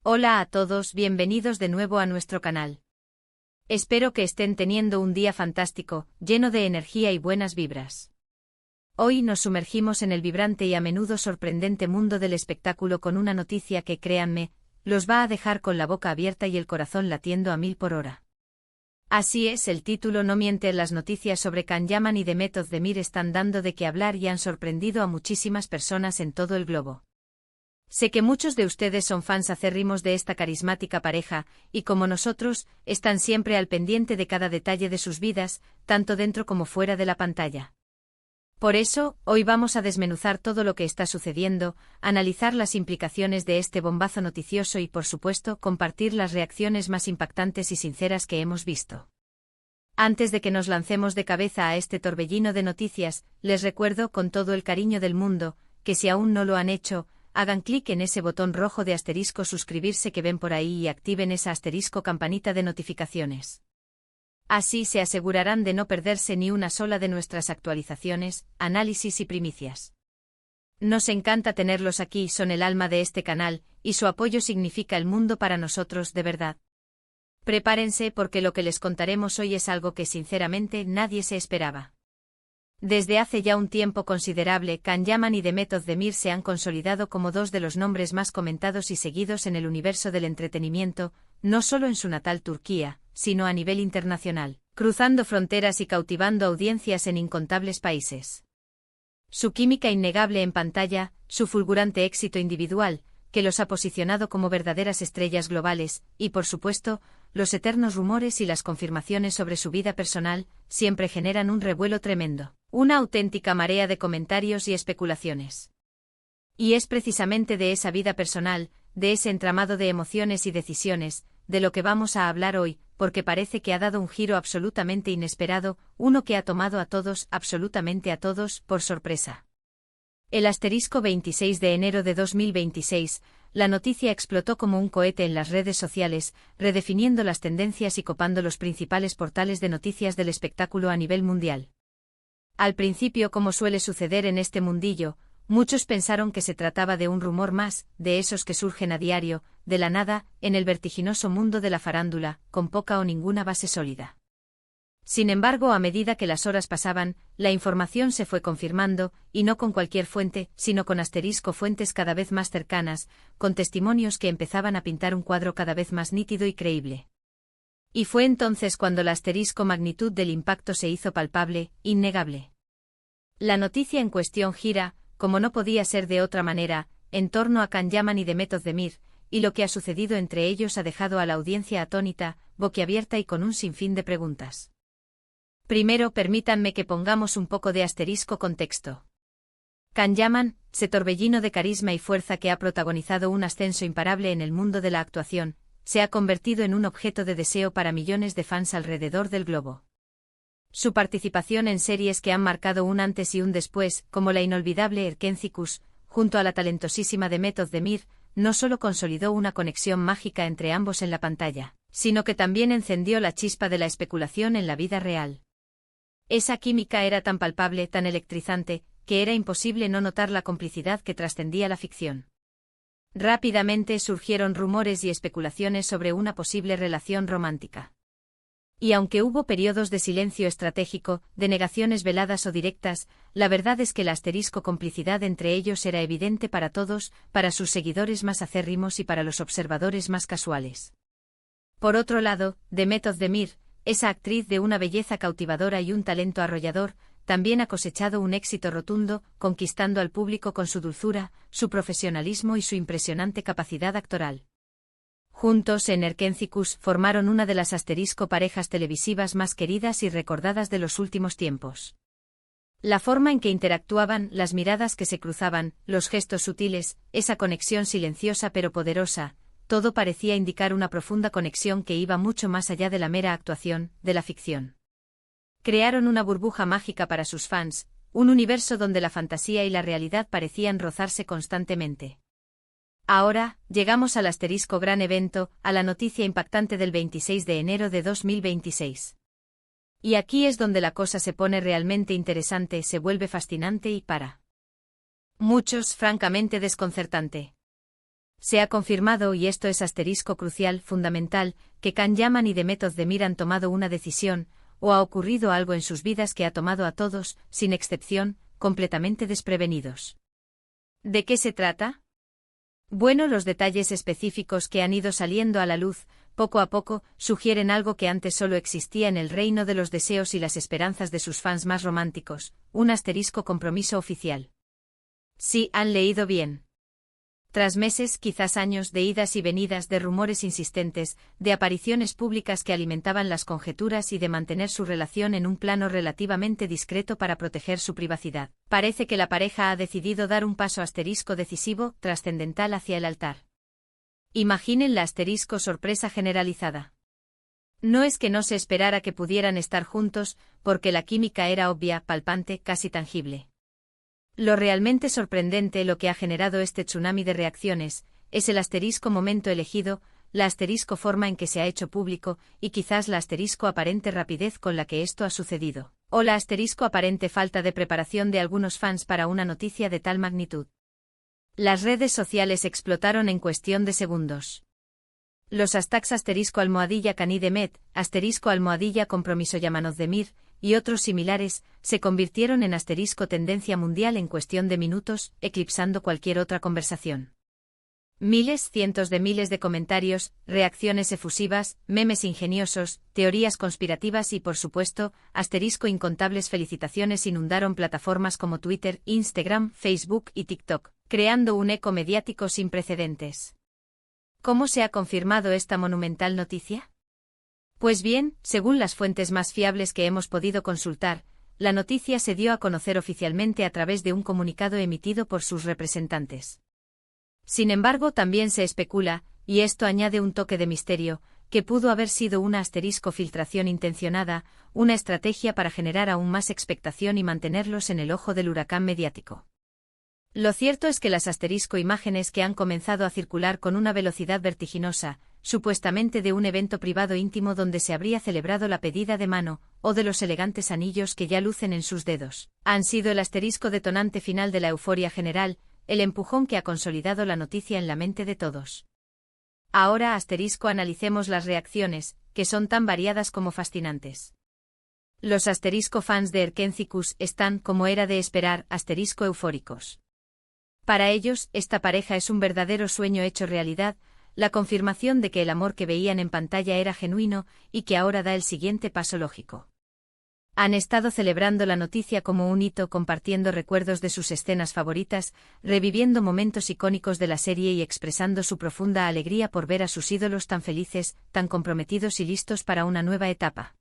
Hola a todos, bienvenidos de nuevo a nuestro canal. Espero que estén teniendo un día fantástico, lleno de energía y buenas vibras. Hoy nos sumergimos en el vibrante y a menudo sorprendente mundo del espectáculo con una noticia que, créanme, los va a dejar con la boca abierta y el corazón latiendo a 1000 por hora. Así es, el título no miente, las noticias sobre Can Yaman y Demet Özdemir están dando de qué hablar y han sorprendido a muchísimas personas en todo el globo. Sé que muchos de ustedes son fans acérrimos de esta carismática pareja, y como nosotros, están siempre al pendiente de cada detalle de sus vidas, tanto dentro como fuera de la pantalla. Por eso, hoy vamos a desmenuzar todo lo que está sucediendo, analizar las implicaciones de este bombazo noticioso y, por supuesto, compartir las reacciones más impactantes y sinceras que hemos visto. Antes de que nos lancemos de cabeza a este torbellino de noticias, les recuerdo con todo el cariño del mundo, que si aún no lo han hecho, hagan clic en ese botón rojo de asterisco suscribirse que ven por ahí y activen esa asterisco campanita de notificaciones. Así se asegurarán de no perderse ni una sola de nuestras actualizaciones, análisis y primicias. Nos encanta tenerlos aquí, son el alma de este canal, y su apoyo significa el mundo para nosotros de verdad. Prepárense porque lo que les contaremos hoy es algo que sinceramente nadie se esperaba. Desde hace ya un tiempo considerable, Can Yaman y Demet Özdemir se han consolidado como dos de los nombres más comentados y seguidos en el universo del entretenimiento, no solo en su natal Turquía, sino a nivel internacional, cruzando fronteras y cautivando audiencias en incontables países. Su química innegable en pantalla, su fulgurante éxito individual, que los ha posicionado como verdaderas estrellas globales, y por supuesto, los eternos rumores y las confirmaciones sobre su vida personal, siempre generan un revuelo tremendo, una auténtica marea de comentarios y especulaciones. Y es precisamente de esa vida personal, de ese entramado de emociones y decisiones, de lo que vamos a hablar hoy, porque parece que ha dado un giro absolutamente inesperado, uno que ha tomado a todos, absolutamente a todos, por sorpresa. El asterisco 26 de enero de 2026, la noticia explotó como un cohete en las redes sociales, redefiniendo las tendencias y copando los principales portales de noticias del espectáculo a nivel mundial. Al principio, como suele suceder en este mundillo, muchos pensaron que se trataba de un rumor más, de esos que surgen a diario, de la nada, en el vertiginoso mundo de la farándula, con poca o ninguna base sólida. Sin embargo, a medida que las horas pasaban, la información se fue confirmando, y no con cualquier fuente, sino con asterisco fuentes cada vez más cercanas, con testimonios que empezaban a pintar un cuadro cada vez más nítido y creíble. Y fue entonces cuando la asterisco magnitud del impacto se hizo palpable, innegable. La noticia en cuestión gira, como no podía ser de otra manera, en torno a Can Yaman y Demet Özdemir, y lo que ha sucedido entre ellos ha dejado a la audiencia atónita, boquiabierta y con un sinfín de preguntas. Primero, permítanme que pongamos un poco de asterisco contexto. Can Yaman, ese torbellino de carisma y fuerza que ha protagonizado un ascenso imparable en el mundo de la actuación, se ha convertido en un objeto de deseo para millones de fans alrededor del globo. Su participación en series que han marcado un antes y un después, como la inolvidable Erkencikus, junto a la talentosísima Demet Özdemir, no solo consolidó una conexión mágica entre ambos en la pantalla, sino que también encendió la chispa de la especulación en la vida real. Esa química era tan palpable, tan electrizante, que era imposible no notar la complicidad que trascendía la ficción. Rápidamente surgieron rumores y especulaciones sobre una posible relación romántica. Y aunque hubo periodos de silencio estratégico, de negaciones veladas o directas, la verdad es que la asterisco complicidad entre ellos era evidente para todos, para sus seguidores más acérrimos y para los observadores más casuales. Por otro lado, Demet Özdemir, esa actriz de una belleza cautivadora y un talento arrollador, también ha cosechado un éxito rotundo, conquistando al público con su dulzura, su profesionalismo y su impresionante capacidad actoral. Juntos en Erkencikus formaron una de las asterisco parejas televisivas más queridas y recordadas de los últimos tiempos. La forma en que interactuaban, las miradas que se cruzaban, los gestos sutiles, esa conexión silenciosa pero poderosa, todo parecía indicar una profunda conexión que iba mucho más allá de la mera actuación, de la ficción. Crearon una burbuja mágica para sus fans, un universo donde la fantasía y la realidad parecían rozarse constantemente. Ahora, llegamos al asterisco gran evento, a la noticia impactante del 26 de enero de 2026. Y aquí es donde la cosa se pone realmente interesante, se vuelve fascinante y para muchos, francamente desconcertante. Se ha confirmado, y esto es asterisco crucial, fundamental, que Can Yaman y Demet Özdemir han tomado una decisión, o ha ocurrido algo en sus vidas que ha tomado a todos, sin excepción, completamente desprevenidos. ¿De qué se trata? Bueno, los detalles específicos que han ido saliendo a la luz, poco a poco, sugieren algo que antes solo existía en el reino de los deseos y las esperanzas de sus fans más románticos, un asterisco compromiso oficial. Sí, han leído bien. Tras meses, quizás años, de idas y venidas, de rumores insistentes, de apariciones públicas que alimentaban las conjeturas y de mantener su relación en un plano relativamente discreto para proteger su privacidad, parece que la pareja ha decidido dar un paso asterisco decisivo, trascendental hacia el altar. Imaginen la asterisco sorpresa generalizada. No es que no se esperara que pudieran estar juntos, porque la química era obvia, palpante, casi tangible. Lo realmente sorprendente, lo que ha generado este tsunami de reacciones, es el asterisco momento elegido, la asterisco forma en que se ha hecho público, y quizás la asterisco aparente rapidez con la que esto ha sucedido, o la asterisco aparente falta de preparación de algunos fans para una noticia de tal magnitud. Las redes sociales explotaron en cuestión de segundos. Los hashtags asterisco almohadilla Can y Demet, asterisco almohadilla compromiso Yaman Özdemir, y otros similares, se convirtieron en asterisco tendencia mundial en cuestión de minutos, eclipsando cualquier otra conversación. Miles, cientos de miles de comentarios, reacciones efusivas, memes ingeniosos, teorías conspirativas y, por supuesto, asterisco incontables felicitaciones inundaron plataformas como Twitter, Instagram, Facebook y TikTok, creando un eco mediático sin precedentes. ¿Cómo se ha confirmado esta monumental noticia? Pues bien, según las fuentes más fiables que hemos podido consultar, la noticia se dio a conocer oficialmente a través de un comunicado emitido por sus representantes. Sin embargo, también se especula, y esto añade un toque de misterio, que pudo haber sido una asterisco filtración intencionada, una estrategia para generar aún más expectación y mantenerlos en el ojo del huracán mediático. Lo cierto es que las asterisco imágenes que han comenzado a circular con una velocidad vertiginosa, supuestamente de un evento privado íntimo donde se habría celebrado la pedida de mano, o de los elegantes anillos que ya lucen en sus dedos, han sido el asterisco detonante final de la euforia general, el empujón que ha consolidado la noticia en la mente de todos. Ahora asterisco analicemos las reacciones, que son tan variadas como fascinantes. Los asterisco fans de Erkencikus están, como era de esperar, asterisco eufóricos. Para ellos, esta pareja es un verdadero sueño hecho realidad, la confirmación de que el amor que veían en pantalla era genuino y que ahora da el siguiente paso lógico. Han estado celebrando la noticia como un hito, compartiendo recuerdos de sus escenas favoritas, reviviendo momentos icónicos de la serie y expresando su profunda alegría por ver a sus ídolos tan felices, tan comprometidos y listos para una nueva etapa.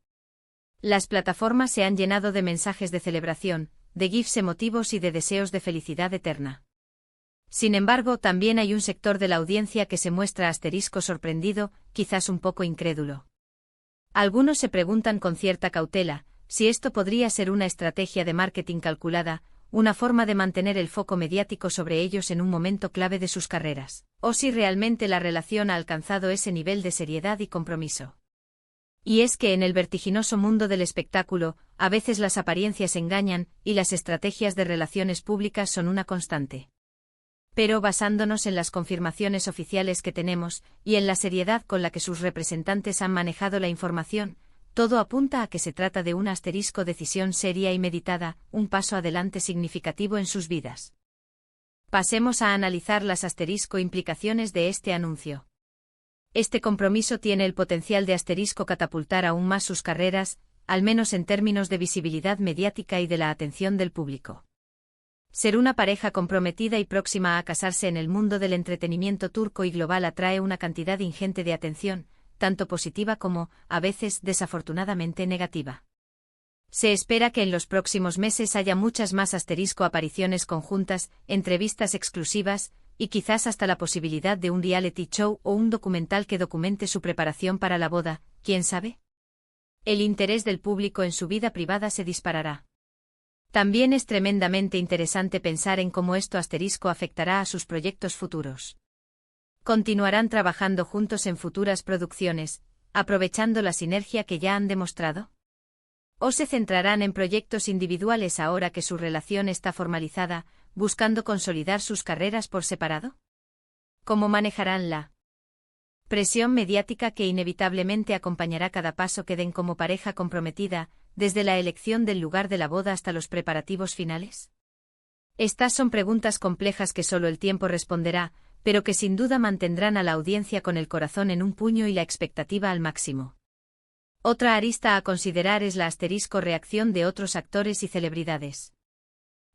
Las plataformas se han llenado de mensajes de celebración, de gifs emotivos y de deseos de felicidad eterna. Sin embargo, también hay un sector de la audiencia que se muestra asterisco sorprendido, quizás un poco incrédulo. Algunos se preguntan con cierta cautela, si esto podría ser una estrategia de marketing calculada, una forma de mantener el foco mediático sobre ellos en un momento clave de sus carreras, o si realmente la relación ha alcanzado ese nivel de seriedad y compromiso. Y es que en el vertiginoso mundo del espectáculo, a veces las apariencias engañan, y las estrategias de relaciones públicas son una constante. Pero basándonos en las confirmaciones oficiales que tenemos, y en la seriedad con la que sus representantes han manejado la información, todo apunta a que se trata de una asterisco decisión seria y meditada, un paso adelante significativo en sus vidas. Pasemos a analizar las asterisco implicaciones de este anuncio. Este compromiso tiene el potencial de asterisco catapultar aún más sus carreras, al menos en términos de visibilidad mediática y de la atención del público. Ser una pareja comprometida y próxima a casarse en el mundo del entretenimiento turco y global atrae una cantidad ingente de atención, tanto positiva como, a veces, desafortunadamente negativa. Se espera que en los próximos meses haya muchas más asterisco apariciones conjuntas, entrevistas exclusivas, y quizás hasta la posibilidad de un reality show o un documental que documente su preparación para la boda, ¿quién sabe? El interés del público en su vida privada se disparará. También es tremendamente interesante pensar en cómo esto asterisco afectará a sus proyectos futuros. ¿Continuarán trabajando juntos en futuras producciones, aprovechando la sinergia que ya han demostrado? ¿O se centrarán en proyectos individuales ahora que su relación está formalizada, buscando consolidar sus carreras por separado? ¿Cómo manejarán la presión mediática que inevitablemente acompañará cada paso que den como pareja comprometida, desde la elección del lugar de la boda hasta los preparativos finales? Estas son preguntas complejas que solo el tiempo responderá, pero que sin duda mantendrán a la audiencia con el corazón en un puño y la expectativa al máximo. Otra arista a considerar es la reacción de otros actores y celebridades.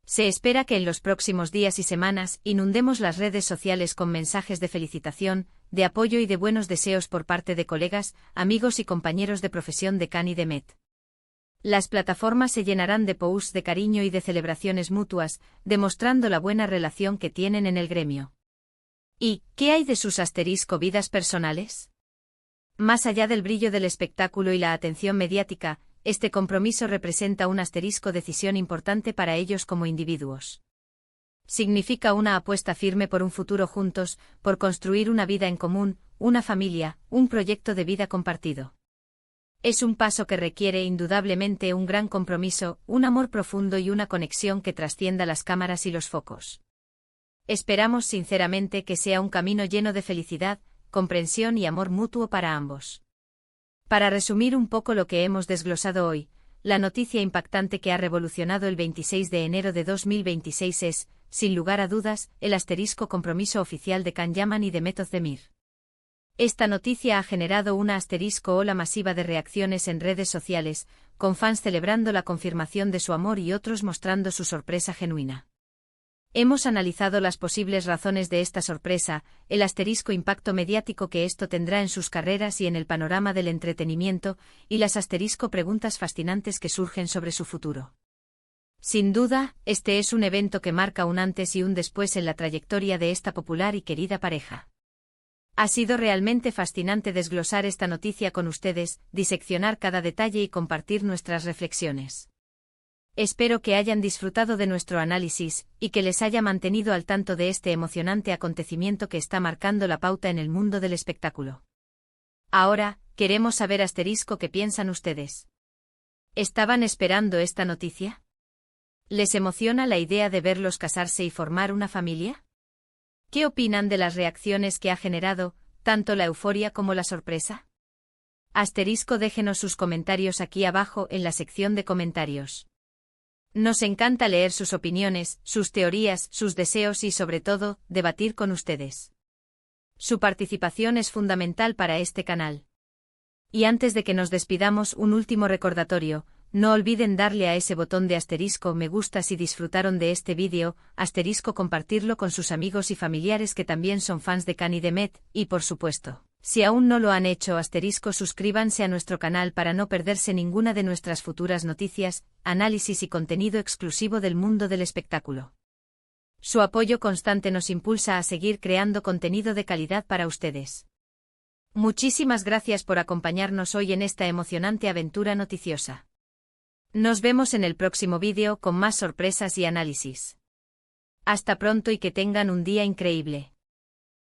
Se espera que en los próximos días y semanas inundemos las redes sociales con mensajes de felicitación, de apoyo y de buenos deseos por parte de colegas, amigos y compañeros de profesión de Can y de Met. Las plataformas se llenarán de posts de cariño y de celebraciones mutuas, demostrando la buena relación que tienen en el gremio. ¿Y qué hay de sus vidas personales? Más allá del brillo del espectáculo y la atención mediática, este compromiso representa una decisión importante para ellos como individuos. Significa una apuesta firme por un futuro juntos, por construir una vida en común, una familia, un proyecto de vida compartido. Es un paso que requiere indudablemente un gran compromiso, un amor profundo y una conexión que trascienda las cámaras y los focos. Esperamos sinceramente que sea un camino lleno de felicidad, comprensión y amor mutuo para ambos. Para resumir un poco lo que hemos desglosado hoy, la noticia impactante que ha revolucionado el 26 de enero de 2026 es, sin lugar a dudas, el compromiso oficial de Can Yaman y de Met Özdemir. Esta noticia ha generado una ola masiva de reacciones en redes sociales, con fans celebrando la confirmación de su amor y otros mostrando su sorpresa genuina. Hemos analizado las posibles razones de esta sorpresa, el impacto mediático que esto tendrá en sus carreras y en el panorama del entretenimiento, y las preguntas fascinantes que surgen sobre su futuro. Sin duda, este es un evento que marca un antes y un después en la trayectoria de esta popular y querida pareja. Ha sido realmente fascinante desglosar esta noticia con ustedes, diseccionar cada detalle y compartir nuestras reflexiones. Espero que hayan disfrutado de nuestro análisis, y que les haya mantenido al tanto de este emocionante acontecimiento que está marcando la pauta en el mundo del espectáculo. Ahora, queremos saber qué piensan ustedes. ¿Estaban esperando esta noticia? ¿Les emociona la idea de verlos casarse y formar una familia? ¿Qué opinan de las reacciones que ha generado, tanto la euforia como la sorpresa? Déjenos sus comentarios aquí abajo en la sección de comentarios. Nos encanta leer sus opiniones, sus teorías, sus deseos y sobre todo, debatir con ustedes. Su participación es fundamental para este canal. Y antes de que nos despidamos, un último recordatorio, no olviden darle a ese botón de me gusta si disfrutaron de este vídeo, compartirlo con sus amigos y familiares que también son fans de Can y de Met, y por supuesto, si aún no lo han hecho suscríbanse a nuestro canal para no perderse ninguna de nuestras futuras noticias, análisis y contenido exclusivo del mundo del espectáculo. Su apoyo constante nos impulsa a seguir creando contenido de calidad para ustedes. Muchísimas gracias por acompañarnos hoy en esta emocionante aventura noticiosa. Nos vemos en el próximo vídeo con más sorpresas y análisis. Hasta pronto y que tengan un día increíble.